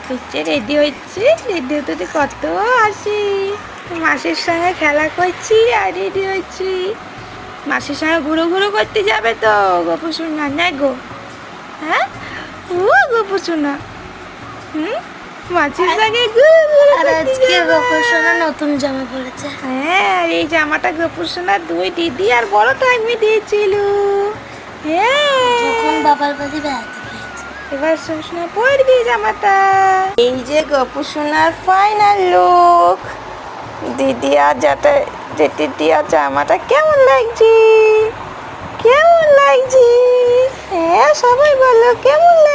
হচ্ছে রেডি হচ্ছে, রেডি হতে কত আসি। মাসির সঙ্গে খেলা করছি আর রেডি হচ্ছি। মাসির সঙ্গে ঘুরো ঘুরো করতে যাবে তো গপু শোনা, না গো? হ্যাঁ ও গপু শোনা, মাসির সঙ্গে ঘুরো ঘুরো করতে যাবে। গপু সোনা নতুন জামা পড়েছে। হ্যাঁ, আর এই জামাটা গপু সোনার দুই দিদি আর বড় ঠাম্মি দিয়েছিল। হ্যাঁ, যখন বাবার বাড়ি বেড়াতে গিয়েছে। এবার সোনা পরবি জামাটা। এই যে গপু সোনার ফাইনাল লুক। দিদি আর জেঠি আর জামাটা কেমন লাগছে? কেমন লাগছে? হ্যাঁ, সবাই বলো কেমন লাগছে?